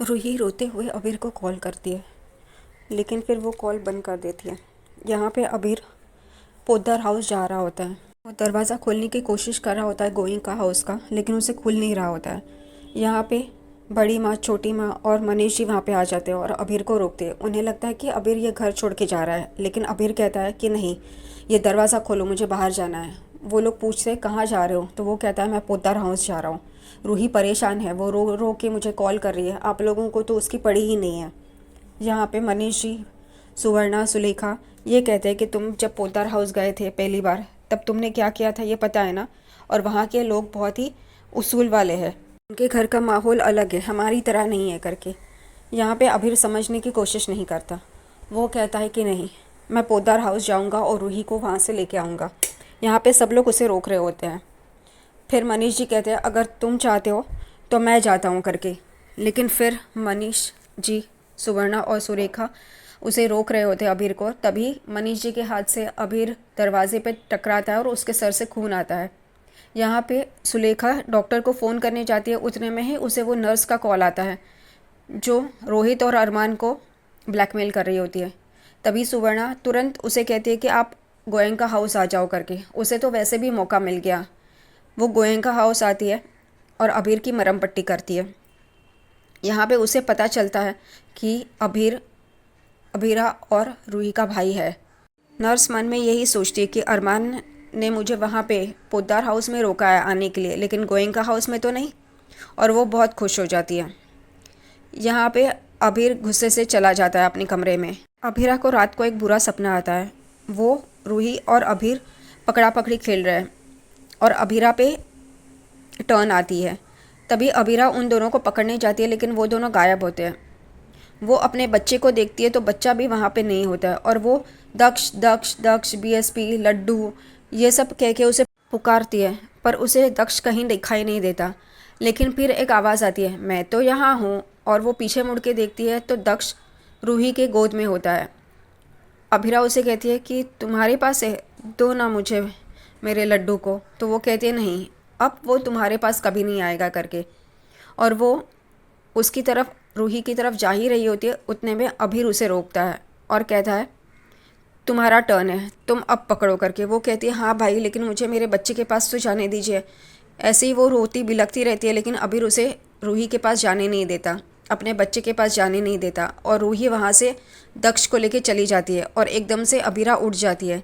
रूही रोते हुए अबीर को कॉल करती है, लेकिन फिर वो कॉल बंद कर देती है। यहाँ पे अबीर पोद्दार हाउस जा रहा होता है। वो दरवाज़ा खोलने की कोशिश कर रहा होता है गोइंका हाउस का, लेकिन उसे खुल नहीं रहा होता है। यहाँ पे बड़ी माँ, छोटी माँ और मनीष जी वहाँ पे आ जाते हैं और अबीर को रोकते हैं। उन्हें लगता है कि अबीर ये घर छोड़ के जा रहा है, लेकिन अबीर कहता है कि नहीं, ये दरवाज़ा खोलो, मुझे बाहर जाना है। वो लोग पूछते हैं कहाँ जा रहे हो, तो वो कहता है मैं पोद्दार हाउस जा रहा हूँ। रूही परेशान है, वो रो रो के मुझे कॉल कर रही है, आप लोगों को तो उसकी पड़ी ही नहीं है। यहाँ पे मनीष जी, सुवर्णा, सुलेखा ये कहते हैं कि तुम जब पोद्दार हाउस गए थे पहली बार, तब तुमने क्या किया था ये पता है ना। और वहाँ के लोग बहुत ही उसूल वाले हैं, उनके घर का माहौल अलग है, हमारी तरह नहीं है करके। यहाँ पे अभीर समझने की कोशिश नहीं करता। वो कहता है कि नहीं, मैं पोद्दार हाउस जाऊँगा और रूही को वहाँ से लेके आऊँगा। यहाँ पे सब लोग उसे रोक रहे होते हैं। फिर मनीष जी कहते हैं अगर तुम चाहते हो तो मैं जाता हूँ करके। लेकिन फिर मनीष जी, सुवर्णा और सुरेखा उसे रोक रहे होते अबीर को। तभी मनीष जी के हाथ से अबीर दरवाजे पे टकराता है और उसके सर से खून आता है। यहाँ पे सुलेखा डॉक्टर को फ़ोन करने जाती है, उतने में ही उसे वो नर्स का कॉल आता है जो रोहित और अरमान को ब्लैकमेल कर रही होती है। तभी सुवर्णा तुरंत उसे कहती है कि आप गोयंका हाउस आ जाओ करके। उसे तो वैसे भी मौका मिल गया। वो गोयंका हाउस आती है और अबीर की मरहम पट्टी करती है। यहाँ पे उसे पता चलता है कि अबीरा और रूही का भाई है। नर्स मन में यही सोचती है कि अरमान ने मुझे वहाँ पे पोद्दार हाउस में रोका है आने के लिए, लेकिन गोयंका हाउस में तो नहीं। और वो बहुत खुश हो जाती है। यहाँ पे अबीर गुस्से से चला जाता है अपने कमरे में। अबीरा को रात को एक बुरा सपना आता है। वो, रूही और अबीर पकड़ा पकड़ी खेल रहे हैं और अबीरा पे टर्न आती है। तभी अबीरा उन दोनों को पकड़ने जाती है, लेकिन वो दोनों गायब होते हैं। वो अपने बच्चे को देखती है तो बच्चा भी वहाँ पे नहीं होता है और वो दक्ष दक्ष दक्ष, बीएसपी, लड्डू ये सब कह के उसे पुकारती है, पर उसे दक्ष कहीं दिखाई नहीं देता। लेकिन फिर एक आवाज़ आती है, मैं तो यहाँ हूँ। और वो पीछे मुड़ के देखती है तो दक्ष रूही के गोद में होता है। अभिरा उसे कहती है कि तुम्हारे पास है, दो ना मुझे मेरे लड्डू को। तो वो कहती है नहीं, अब वो तुम्हारे पास कभी नहीं आएगा करके। और वो उसकी तरफ, रूही की तरफ जा ही रही होती है, उतने में अभीर उसे रोकता है और कहता है तुम्हारा टर्न है, तुम अब पकड़ो करके। वो कहती है हाँ भाई, लेकिन मुझे मेरे बच्चे के पास तो जाने दीजिए। ऐसे ही वो रोती बिलखती रहती है, लेकिन अबीर उसे रूही के पास जाने नहीं देता, अपने बच्चे के पास जाने नहीं देता। और रूही वहाँ से दक्ष को लेके चली जाती है और एकदम से अबीरा उठ जाती है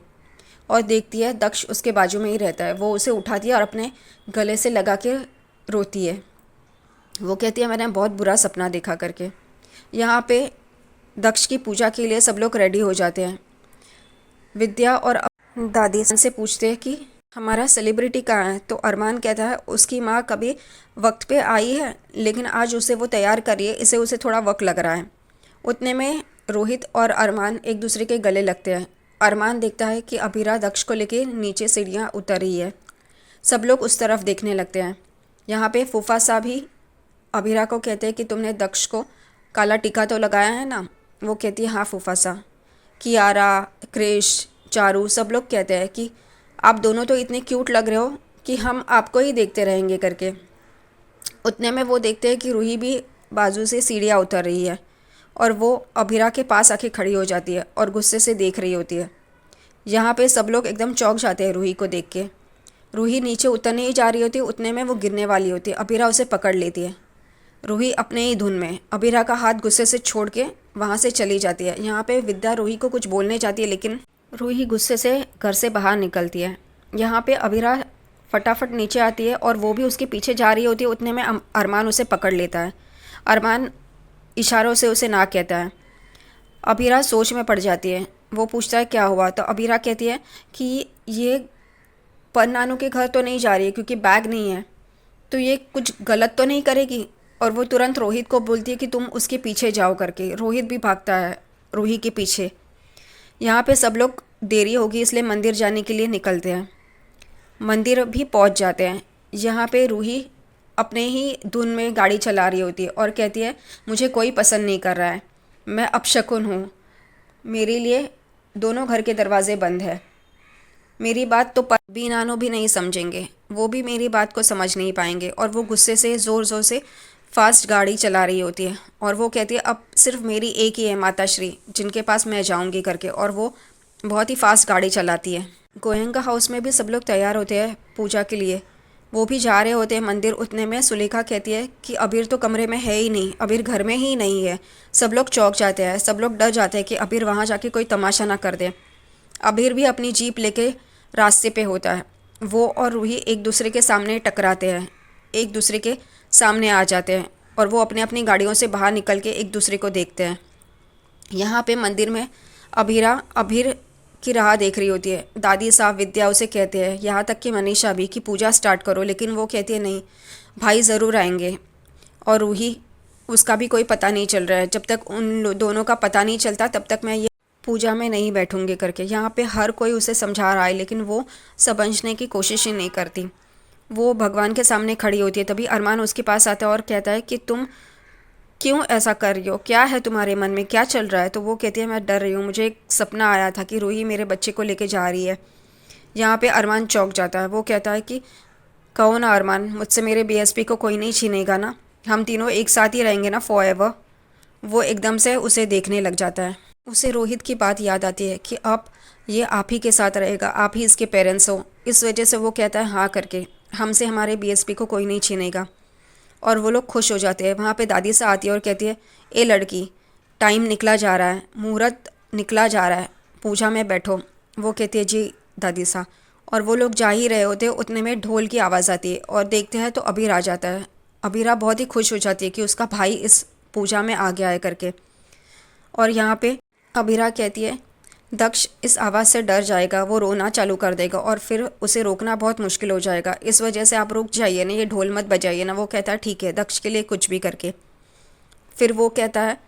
और देखती है दक्ष उसके बाजू में ही रहता है। वो उसे उठाती है और अपने गले से लगा के रोती है। वो कहती है मैंने बहुत बुरा सपना देखा करके। यहाँ पे दक्ष की पूजा के लिए सब लोग रेडी हो जाते हैं। विद्या और दादी से पूछते हैं कि हमारा सेलिब्रिटी कहाँ है। तो अरमान कहता है उसकी माँ कभी वक्त पे आई है, लेकिन आज उसे वो तैयार करी है, इसे उसे थोड़ा वक्त लग रहा है। उतने में रोहित और अरमान एक दूसरे के गले लगते हैं। अरमान देखता है कि अबीरा दक्ष को लेके नीचे सीढ़ियाँ उतर रही है। सब लोग उस तरफ देखने लगते हैं। यहाँ पे फूफा साहब ही अबीरा को कहते हैं कि तुमने दक्ष को काला टीका तो लगाया है ना। वो कहती है हाँ फूफा साहब। कियारा, क्रिश, चारू सब लोग कहते हैं कि आप दोनों तो इतने क्यूट लग रहे हो कि हम आपको ही देखते रहेंगे करके। उतने में वो देखते हैं कि रूही भी बाजू से सीढ़ियाँ उतर रही है और वो अभिरा के पास आके खड़ी हो जाती है और गुस्से से देख रही होती है। यहाँ पे सब लोग एकदम चौंक जाते हैं रूही को देख के। रूही नीचे उतरने ही जा रही होती है, उतने में वो गिरने वाली होती है। अभिरा उसे पकड़ लेती है। रूही अपने ही धुन में अभिरा का हाथ गुस्से से छोड़ के वहाँ से चली जाती है। यहाँ पे विद्या रूही को कुछ बोलने जाती है, लेकिन रूही गुस्से से घर से बाहर निकलती है। यहाँ पे अभिरा फटाफट नीचे आती है और वो भी उसके पीछे जा रही होती है। उतने में अरमान उसे पकड़ लेता है। अरमान इशारों से उसे ना कहता है। अभिरा सोच में पड़ जाती है। वो पूछता है क्या हुआ, तो अभिरा कहती है कि ये नानू के घर तो नहीं जा रही है क्योंकि बैग नहीं है, तो ये कुछ गलत तो नहीं करेगी। और वो तुरंत रोहित को बोलती है कि तुम उसके पीछे जाओ करके। रोहित भी भागता है रूही के पीछे। यहाँ पे सब लोग देरी होगी इसलिए मंदिर जाने के लिए निकलते हैं। मंदिर भी पहुँच जाते हैं। यहाँ पे रूही अपने ही धुन में गाड़ी चला रही होती है और कहती है मुझे कोई पसंद नहीं कर रहा है, मैं अपशकुन हूँ, मेरे लिए दोनों घर के दरवाजे बंद है। मेरी बात तो भी नानो भी नहीं समझेंगे, वो भी मेरी बात को समझ नहीं पाएंगे। और वो गुस्से से ज़ोर ज़ोर से फास्ट गाड़ी चला रही होती है और वो कहती है अब सिर्फ मेरी एक ही है माता श्री जिनके पास मैं जाऊंगी करके, और वो बहुत ही फास्ट गाड़ी चलाती है। गोयनका हाउस में भी सब लोग तैयार होते हैं पूजा के लिए, वो भी जा रहे होते हैं मंदिर। उतने में सुलेखा कहती है कि अबीर तो कमरे में है ही नहीं, अबीर घर में ही नहीं है। सब लोग चौंक जाते हैं, सब लोग डर जाते हैं कि अबीर वहाँ जाके कोई तमाशा ना कर दे। अबीर भी अपनी जीप लेके रास्ते पे होता है। वो और रूही एक दूसरे के सामने टकराते हैं, एक दूसरे के सामने आ जाते हैं और वो अपने अपनी गाड़ियों से बाहर निकल के एक दूसरे को देखते हैं। यहाँ पे मंदिर में अबीर की राह देख रही होती है। दादी साहब विद्या उसे कहते हैं, यहाँ तक कि मनीषा भी, कि पूजा स्टार्ट करो, लेकिन वो कहती है नहीं भाई ज़रूर आएंगे। और रूही, उसका भी कोई पता नहीं चल रहा है, जब तक उन दोनों का पता नहीं चलता तब तक मैं ये पूजा में नहीं बैठूंगी करके। यहाँ पे हर कोई उसे समझा रहा है लेकिन वो समझने की कोशिश ही नहीं करती। वो भगवान के सामने खड़ी होती है। तभी अरमान उसके पास आता है और कहता है कि तुम क्यों ऐसा कर रही हो, क्या है तुम्हारे मन में, क्या चल रहा है? तो वो कहती है मैं डर रही हूँ, मुझे एक सपना आया था कि रूही मेरे बच्चे को लेके जा रही है। यहाँ पे अरमान चौंक जाता है। वो कहता है कि कहो ना अरमान, मुझसे मेरे बीएसपी को कोई नहीं छीनेगा ना, हम तीनों एक साथ ही रहेंगे ना फॉरएवर। वो एकदम से उसे देखने लग जाता है। उसे रोहित की बात याद आती है कि अब ये आप ही के साथ रहेगा, आप ही इसके पेरेंट्स हो। इस वजह से वो कहता है हाँ करके, हमसे हमारे बीएसपी को कोई नहीं छीनेगा। और वो लोग खुश हो जाते हैं। वहाँ पे दादी सा आती है और कहती है ए लड़की, टाइम निकला जा रहा है, मुहूर्त निकला जा रहा है, पूजा में बैठो। वो कहती है जी दादी सा। और वो लोग जा ही रहे होते हैं, उतने में ढोल की आवाज़ आती है और देखते हैं तो अबीर आ जाता है। अबीरा बहुत ही खुश हो जाती है कि उसका भाई इस पूजा में आ गया है करके। और यहाँ पे अबीरा कहती है दक्ष इस आवाज़ से डर जाएगा, वो रोना चालू कर देगा और फिर उसे रोकना बहुत मुश्किल हो जाएगा, इस वजह से आप रुक जाइए ना, ये ढोल मत बजाइए ना। वो कहता है ठीक है, दक्ष के लिए कुछ भी करके। फिर वो कहता है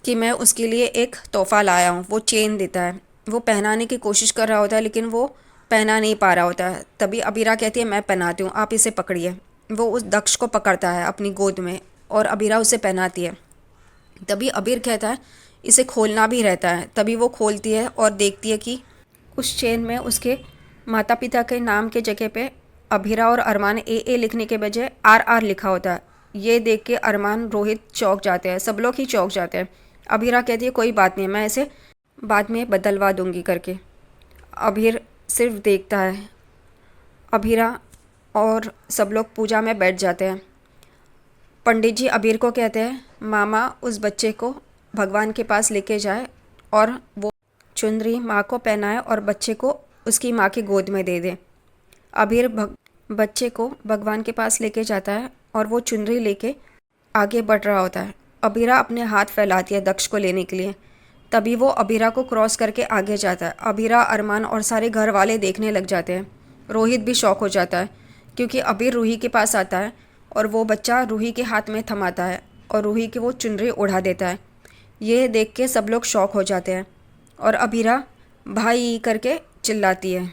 कि मैं उसके लिए एक तोहफ़ा लाया हूँ। वो चेन देता है, वो पहनाने की कोशिश कर रहा होता है लेकिन वो पहना नहीं पा रहा होता है। तभी अबीरा कहती है मैं पहनाती हूँ, आप इसे पकड़िए। वो उस दक्ष को पकड़ता है अपनी गोद में और अबीरा उसे पहनाती है। तभी अबीर कहता है इसे खोलना भी रहता है। तभी वो खोलती है और देखती है कि उस चेन में उसके माता पिता के नाम के जगह पे अबीरा और अरमान ए लिखने के बजाय आर लिखा होता है। ये देख के अरमान रोहित चौंक जाते हैं, सब लोग ही चौंक जाते हैं। अबीरा कहती है कोई बात नहीं, मैं इसे बाद में बदलवा दूंगी करके। अबीर सिर्फ देखता है। अबीरा और सब लोग पूजा में बैठ जाते हैं। पंडित जी अबीर को कहते हैं मामा उस बच्चे को भगवान के पास लेके जाए और वो चुनरी माँ को पहनाए और बच्चे को उसकी माँ की गोद में दे दे। अबीर बच्चे को भगवान के पास लेके जाता है और वो चुनरी लेके आगे बढ़ रहा होता है। अबीरा अपने हाथ फैलाती है दक्ष को लेने के लिए। तभी वो अबीरा को क्रॉस करके आगे जाता है। अबीरा, अरमान और सारे घर वाले देखने लग जाते हैं। रोहित भी शौक हो जाता है क्योंकि अबीर रूही के पास आता है और वो बच्चा रूही के हाथ में थमाता है और रूही की वो चुनरी उड़ा देता है। ये देख के सब लोग शौक हो जाते हैं और अबीरा भाई करके चिल्लाती है।